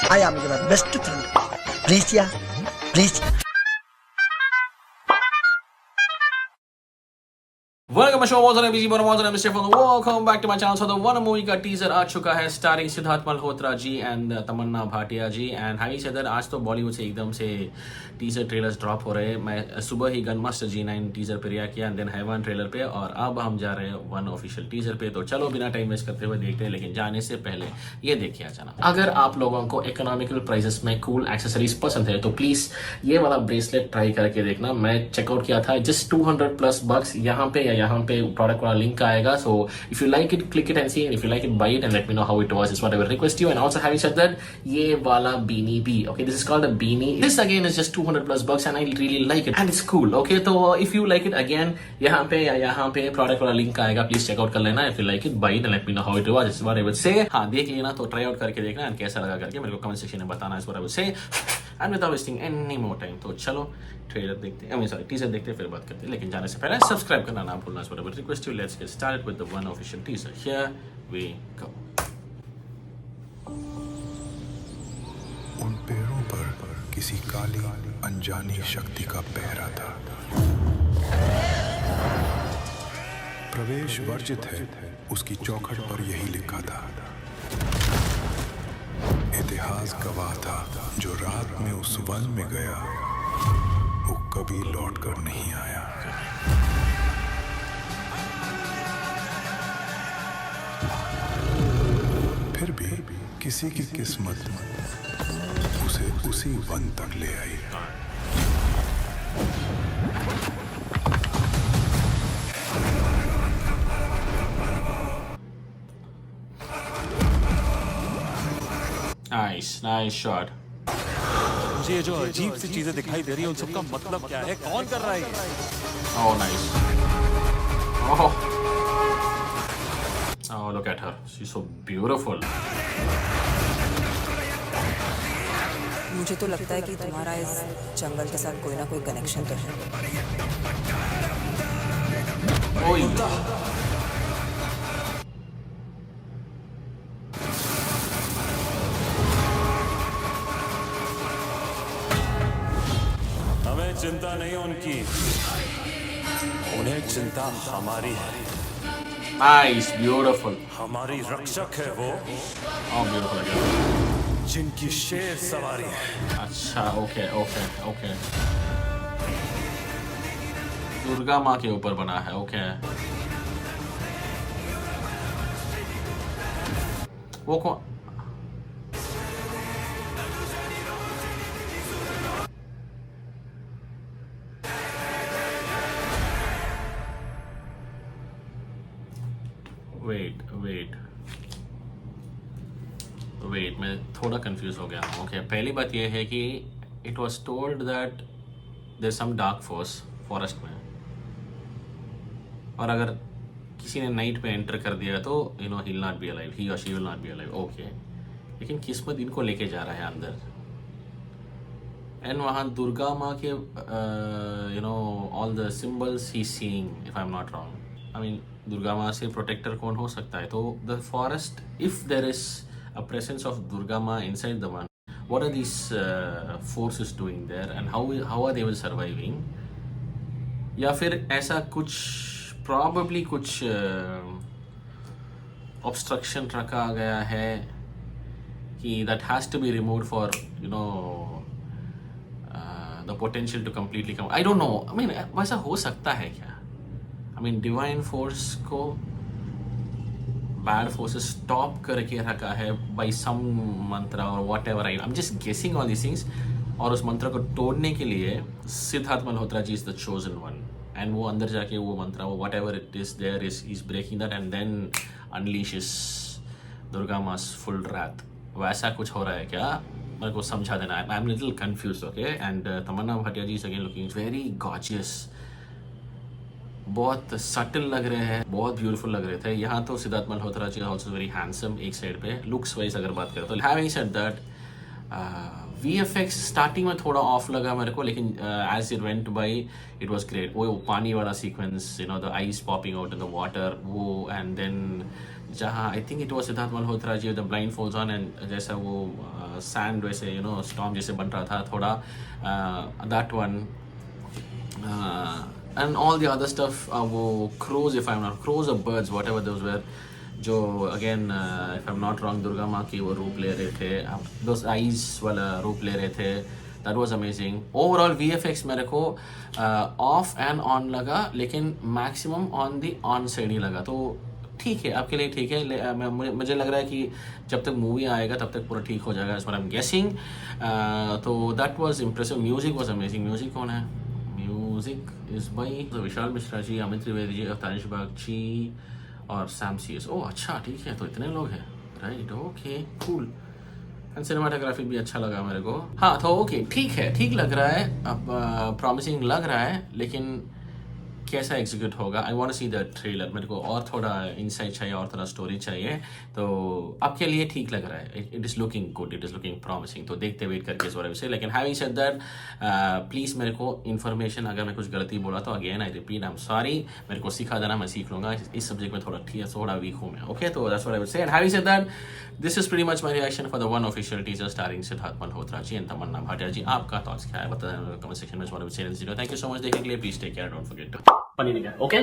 I am your best friend. Please, yeah. Please. Welcome show मौजूद है बिजी बोनो मौजूद है mister for welcome back to my channel. So the one movie का टीजर आ चुका है starring Siddharth Malhotra ji and Tamannaah Bhatia ji and heavy said that आज तो बॉलीवुड से एकदम से टीजर ट्रेलर्स ड्रॉप हो रहे हैं। मैं सुबह ही गनमास्टर G9 टीजर पे रिएक्ट किया एंड देन हैवान ट्रेलर पे और अब हम जा रहे हैं वन ऑफिशियल टीजर पे। तो चलो बिना टाइम वेस्ट करते हुए देखते हैं, लेकिन जाने से पहले ये देखिए जाना, अगर आप लोगों को इकोनॉमिकल प्राइसेस में कूल एक्सेसरीज पसंद है तो प्लीज ये वाला ब्रेसलेट ट्राई करके देखना। मैं चेकआउट किया था जस्ट $200+ यहाँ पे या यहाँ पे प्रोडक्ट वाला लिंक आएगा। So if you like it click it and see, if you like it buy it and let me know how it was is what I will request you. And also having said that ये वाला beanie भी okay, this is called a beanie, this again is just $200+ and I really like it and it's cool okay. तो if you like it again यहाँ पे या यहाँ पे product वाला लिंक आएगा, प्लीज चेकआउट कर लेना। If you like it buy it and let me know how it was is what I will say. हाँ देख लेना तो ट्राई आउट करके देखना एंड कैसा लगा करके मेरे को कमेंट सेक्शन में बताना is what I will say. And without wasting any more time तो चलो ट्रेलर देखते हैं, सॉरी टीजर देखते हैं फिर बात करते हैं। लेकिन जाने से पहले सब्सक्राइब करना ना भूलना। So what request you, let's get started with the one official teaser. Here we go. उन पेड़ों पर किसी काली अनजानी शक्ति का पहरा था। प्रवेश वर्जित है, उसकी चौखट पर यही लिखा था। इतिहास गवाह था, जो रात में उस वन में गया वो कभी लौट कर नहीं आया। फिर भी किसी की किस्मत उसे उसी वन तक ले आई। Nice shot. मुझे ये जो अजीब सी चीजें दिखाई दे रही है उन सबका मतलब क्या है, कौन कर रहा है ये? Oh, nice. Oh. Oh, look at her. She's so beautiful. मुझे तो लगता है कि तुम्हारा इस जंगल के साथ कोई ना कोई कनेक्शन तो है। ओए। हमें चिंता नहीं उनकी, उन्हें चिंता हमारी है। Nice, beautiful. हमारी रक्षक है वो, Oh, beautiful again. जिनकी शेर सवारी है। अच्छा, okay. दुर्गा माँ के ऊपर बना है, okay. वो कौन? वेट मैं थोड़ा कंफ्यूज हो गया हूँ। ओके, पहली बात यह है कि it was told that there some dark force forest में, और अगर किसी ने नाइट पे एंटर कर दिया तो you know he will not be alive, he or she will not be alive. Okay, लेकिन किस्मत इनको लेके जा रहा है अंदर। एंड वहाँ दुर्गा माँ के you know all the symbols he seeing, if I am not wrong. I mean Durga माँ से प्रोटेक्टर कौन हो सकता है? तो the forest, if there is a presence of Durga Ma inside the one, what are these forces doing there and how are they will surviving? या फिर ऐसा कुछ probably कुछ obstruction रखा गया है कि that has to be removed for you know the potential to completely come. I don't know. I mean वैसा हो सकता है क्या? I mean divine force को बैड फोर्सेस स्टॉप करके रखा है बाई सम मंत्र और whatever. I am just guessing all these things. और उस मंत्र को तोड़ने के लिए Siddharth Malhotra ji is the chosen one, and वो अंदर जाके वो मंत्र, वो whatever it is there is breaking that and then unleashes Durga मास फुल रात। वैसा कुछ हो रहा है क्या? मेरे को समझा देना। I am little confuse okay. And Tamannaah Bhatia ji is again looking very gorgeous, बहुत सटल लग रहे हैं, बहुत ब्यूटीफुल लग रहे थे। यहाँ तो Siddharth Malhotra ji also very handsome एक साइड पे लुक्स वाइज अगर बात करें तो। Having said that VFX starting में थोड़ा ऑफ लगा मेरे को, लेकिन as it went by it was great. वो पानी वाला sequence, you know the ice popping out in the water, वो एंड देन जहाँ I think it was Siddharth Malhotra ji the blind falls on and जैसा वो सैंड वैसे स्टॉर्म जैसे बन रहा था थोड़ा that one and all the other stuff वो crows if I'm not crows or birds whatever those were जो again if I'm not wrong Durga माँ की वो रूप ले रहे थे those eyes वाला रूप ले रहे थे that was amazing overall VFX मेरे को off and on लगा लेकिन maximum on the on side ही लगा तो ठीक है आपके लिए ठीक है मुझे लग रहा है कि जब तक मूवी आएगा तब तक पूरा ठीक हो जाएगा इस बार I'm guessing तो that was impressive music was amazing music कौन है music is by Vishal Mishra ji Amit Trivedi ji अवतारिश Bagchi और सैम सीएस ओह अच्छा ठीक है तो इतने लोग हैं right okay cool and cinematography भी अच्छा लगा मेरे को हाँ तो ओके ठीक है ठीक लग रहा है अब प्रॉमिसिंग लग रहा है लेकिन कैसा एग्जीक्यूट होगा I want to see the trailer मेरे को और थोड़ा इनसाइट चाहिए और थोड़ा स्टोरी चाहिए तो आपके लिए ठीक लग रहा है it is looking good it is looking promising तो देखते वेट करके इस बारे में से लेकिन हैविंग सेड दैट प्लीज़ मेरे को इन्फॉर्मेशन अगर मैं कुछ गलती बोला तो again I repeat I am sorry मेरे को सिखा देना मैं सीख लूँगा इस सब्जेक्ट में थोड़ा वीक हूँ मैं ओके तो that's what I would say and having said that this is pretty much my reaction for the one official teaser starring Siddharth Malhotra ji and Tamannaah Bhatia ji आपका थॉट्स क्या है बताना कमेंट सेक्शन में कमेंट से थैंक यू सो मच देखने के लिए please take care don't forget to funny nigga. Okay?